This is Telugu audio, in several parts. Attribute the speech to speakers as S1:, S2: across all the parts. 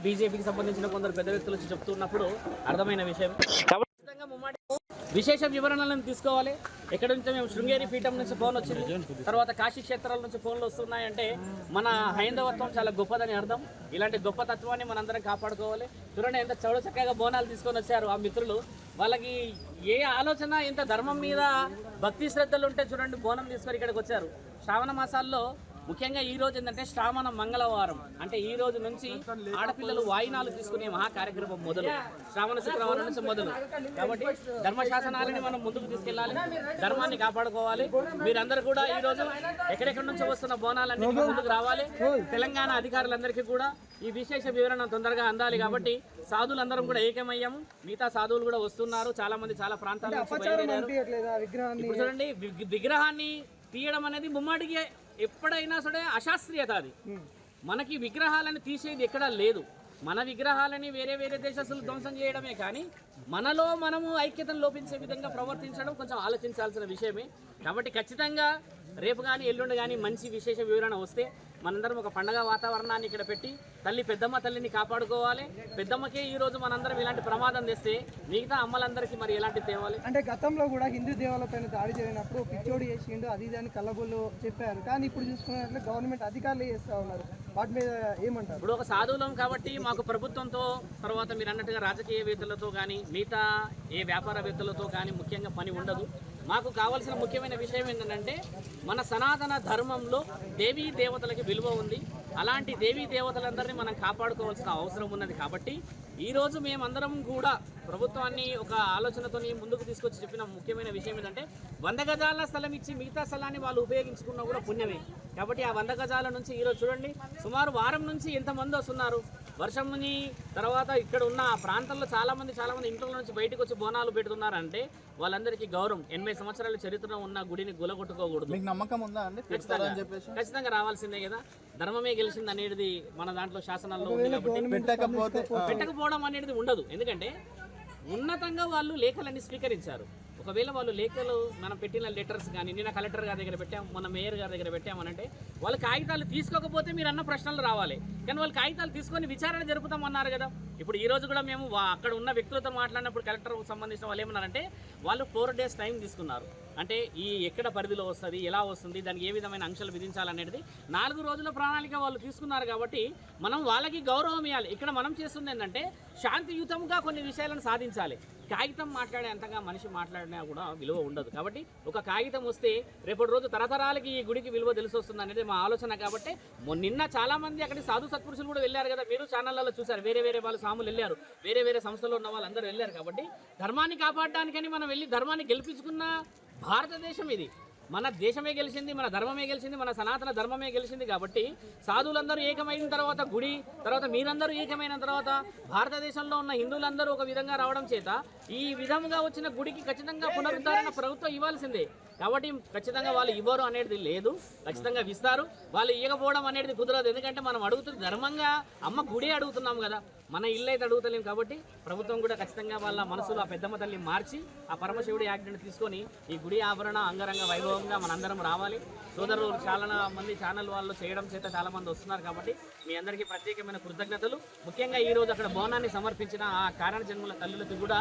S1: బీజేపీకి సంబంధించిన కొందరు పెద్ద వ్యక్తులు వచ్చి చెప్తున్నప్పుడు అర్థమైన విషయం. కాబట్టి విశేష వివరణలను తీసుకోవాలి. ఎక్కడి నుంచి మేము శృంగేరి పీఠం నుంచి ఫోన్ వచ్చింది, తర్వాత కాశీ క్షేత్రాల నుంచి ఫోన్లు వస్తున్నాయంటే మన హైందవత్వం చాలా గొప్పదని అర్థం. ఇలాంటి గొప్ప తత్వాన్ని మనందరం కాపాడుకోవాలి. చూడండి ఎంత చక్కగా బోనాలు తీసుకొని వచ్చారు ఆ మిత్రులు. వాళ్ళకి ఏ ఆలోచన, ఎంత ధర్మం మీద భక్తి శ్రద్ధలు ఉంటే చూడండి బోనం తీసుకొని ఇక్కడికి వచ్చారు. శ్రావణ మాసాల్లో ముఖ్యంగా ఈ రోజు ఏంటంటే శ్రావణ మంగళవారం, అంటే ఈ రోజు నుంచి ఆడపిల్లలు వాయినాలు తీసుకునే మహా కార్యక్రమం మొదలు, శ్రావణ శుక్రవారం నుంచి మొదలు. కాబట్టి ధర్మశాసనాలని మనం ముందుకు తీసుకెళ్ళాలి, ధర్మాన్ని కాపాడుకోవాలి. మీరందరూ కూడా ఈ రోజు ఎక్కడెక్కడి నుంచి వస్తున్న బోనాలన్నీ ముందుకు రావాలి. తెలంగాణ అధికారులందరికీ కూడా ఈ విశేష వివరణ తొందరగా అందాలి. కాబట్టి సాధువులందరం కూడా ఏకమయ్యాము. మిగతా సాధువులు కూడా వస్తున్నారు, చాలా మంది చాలా ప్రాంతాల నుంచి బయలుదేరారు. ఇప్పుడు చూడండి విగ్రహాన్ని తీయడం అనేది ముమ్మాటికి ఎప్పుడైనా సరే అశాస్త్రీయత. అది మనకి విగ్రహాలను తీసేది ఎక్కడా లేదు. మన విగ్రహాలని వేరే వేరే దేశస్తులు ధ్వంసం చేయడమే కానీ మనలో మనము ఐక్యతను లోపించే విధంగా ప్రవర్తించడం కొంచెం ఆలోచించాల్సిన విషయమే. కాబట్టి ఖచ్చితంగా రేపు కానీ ఎల్లుండి కానీ మంచి విశేష వివరణ వస్తే మనందరం ఒక పండగ వాతావరణాన్ని ఇక్కడ పెట్టి పెద్దమ్మ తల్లిని కాపాడుకోవాలి. పెద్దమ్మకే ఈరోజు మనందరం ఇలాంటి ప్రమాదం తెస్తే మిగతా అమ్మలందరికీ మరి ఎలాంటి తేవాలి?
S2: అంటే గతంలో కూడా హిందూ దేవాలపైన దాడి జరిగినప్పుడు పిచ్చోడి చేసిండు అది దాన్ని కళ్ళబొల్లు చెప్పారు, కానీ ఇప్పుడు చూసుకున్నట్లే గవర్నమెంట్ అధికారులు చేస్తూ ఉన్నారు. వాటి మీద ఏమంటారు?
S1: ఇప్పుడు ఒక సాధువులం కాబట్టి మాకు ప్రభుత్వంతో, తర్వాత మీరు అన్నట్టుగా రాజకీయవేత్తలతో కానీ మిగతా ఏ వ్యాపారవేత్తలతో కానీ ముఖ్యంగా పని ఉండదు. మాకు కావాల్సిన ముఖ్యమైన విషయం ఏంటంటే మన సనాతన ధర్మంలో దేవీ దేవతలకి విలువ ఉంది. అలాంటి దేవీ దేవతలందరినీ మనం కాపాడుకోవాల్సిన అవసరం ఉన్నది. కాబట్టి ఈరోజు మేమందరం కూడా ప్రభుత్వాన్ని ఒక ఆలోచనతో ముందుకు తీసుకొచ్చి చెప్పిన ముఖ్యమైన విషయం ఏంటంటే 100 గజాల స్థలం ఇచ్చి మిగతా స్థలాన్ని వాళ్ళు ఉపయోగించుకున్నా కూడా పుణ్యమే. కాబట్టి ఆ 100 గజాల నుంచి ఈరోజు చూడండి సుమారు వారం నుంచి ఎంతమంది వస్తున్నారు. వర్షంని తర్వాత ఇక్కడ ఉన్న ఆ ప్రాంతంలో చాలామంది ఇంట్లో నుంచి బయటకు వచ్చి బోనాలు పెడుతున్నారంటే వాళ్ళందరికీ గౌరవం. 80 సంవత్సరాల చరిత్ర ఉన్న గుడిని గులగొట్టుకోకూడదు.
S3: నమ్మకం ఉందా అండి?
S1: ఖచ్చితంగా రావాల్సిందే కదా. ధర్మమే గెలిచింది అనేది మన దాంట్లో శాసనాల్లో ఉంది. కాబట్టి పెట్టకపోవడం అనేది ఉండదు. ఎందుకంటే ఉన్నతంగా వాళ్ళు లేఖలన్నీ స్వీకరించారు. ఒకవేళ వాళ్ళు లేఖలు మనం పెట్టిన లెటర్స్ కానీ నిన్న కలెక్టర్ గారి దగ్గర పెట్టాం, మన మేయర్ గారి దగ్గర పెట్టామనంటే వాళ్ళు కాగితాలు తీసుకోకపోతే మీరు అన్న ప్రశ్నలు రావాలి. కానీ వాళ్ళు కాగితాలు తీసుకొని విచారణ జరుపుతామన్నారు కదా. ఇప్పుడు ఈ రోజు కూడా మేము అక్కడ ఉన్న వ్యక్తులతో మాట్లాడినప్పుడు కలెక్టర్కు సంబంధించిన వాళ్ళు ఏమన్నారంటే వాళ్ళు 4 days టైం తీసుకున్నారు. అంటే ఈ ఎక్కడ పరిధిలో వస్తుంది, ఎలా వస్తుంది, దానికి ఏ విధమైన ఆంక్షలు విధించాలనేది 4 రోజుల ప్రణాళిక వాళ్ళు తీసుకున్నారు. కాబట్టి మనం వాళ్ళకి గౌరవం ఇవ్వాలి. ఇక్కడ మనం చేస్తుంది ఏంటంటే శాంతియుతంగా కొన్ని విషయాలను సాధించాలి. కాగితం మాట్లాడే అంతగా మనిషి మాట్లాడినా కూడా విలువ ఉండదు. కాబట్టి ఒక కాగితం వస్తే రేపటి రోజు తరతరాలకి ఈ గుడికి విలువ తెలిసి వస్తుంది అనేది మా ఆలోచన. కాబట్టి నిన్న చాలామంది అక్కడికి సాధు సత్పురుషులు కూడా వెళ్ళారు కదా, మీరు ఛానళ్ళలో చూశారు. వేరే వేరే వాళ్ళు సాములు వెళ్ళారు, వేరే వేరే సంస్థలో ఉన్న వాళ్ళందరూ వెళ్ళారు. కాబట్టి ధర్మాన్ని కాపాడడానికని మనం వెళ్ళి ధర్మాన్ని గెలిపించుకున్న భారతదేశం ఇది. మన దేశమే గెలిచింది, మన ధర్మమే గెలిచింది, మన సనాతన ధర్మమే గెలిచింది. కాబట్టి సాధువులందరూ ఏకమైన తర్వాత గుడి, తర్వాత మీరందరూ ఏకమైన తర్వాత భారతదేశంలో ఉన్న హిందువులందరూ ఒక విధంగా రావడం చేత ఈ విధంగా వచ్చిన గుడికి ఖచ్చితంగా పునరుద్ధరణ ప్రభుత్వం ఇవ్వాల్సిందే. కాబట్టి ఖచ్చితంగా వాళ్ళు ఇవ్వరు అనేది లేదు, ఖచ్చితంగా ఇస్తారు. వాళ్ళు ఇవ్వకపోవడం అనేది కుదరదు. ఎందుకంటే మనం అడుగుతుంది ధర్మంగా అమ్మ గుడి అడుగుతున్నాం కదా, మన ఇల్లు అయితే అడుగుతలేం. కాబట్టి ప్రభుత్వం కూడా ఖచ్చితంగా వాళ్ళ మనసులో ఆ పెద్దమ్మ తల్లి మార్చి ఆ పరమశివుడి ఆజ్ఞను తీసుకొని ఈ గుడి ఆభరణ అంగరంగ వైభవంగా మనందరం రావాలి. సోదరులు చాలా మంది ఛానల్ వాళ్ళు చేయడం చేత చాలా మంది వస్తున్నారు. కాబట్టి మీ అందరికీ ప్రత్యేకమైన కృతజ్ఞతలు. ముఖ్యంగా ఈ రోజు అక్కడ బోనాన్ని సమర్పించిన ఆ కారణ జన్మల తల్లులకు కూడా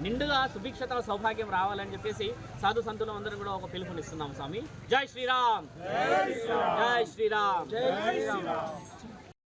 S1: నిండుగా సుభిక్షత సౌభాగ్యం రావాలని చెప్పేసి సాధు సంతులం అందరం కూడా ఒక పిలుపునిస్తున్నాం. స్వామి జై శ్రీరామ్, జై శ్రీరామ్, జై శ్రీరామ్.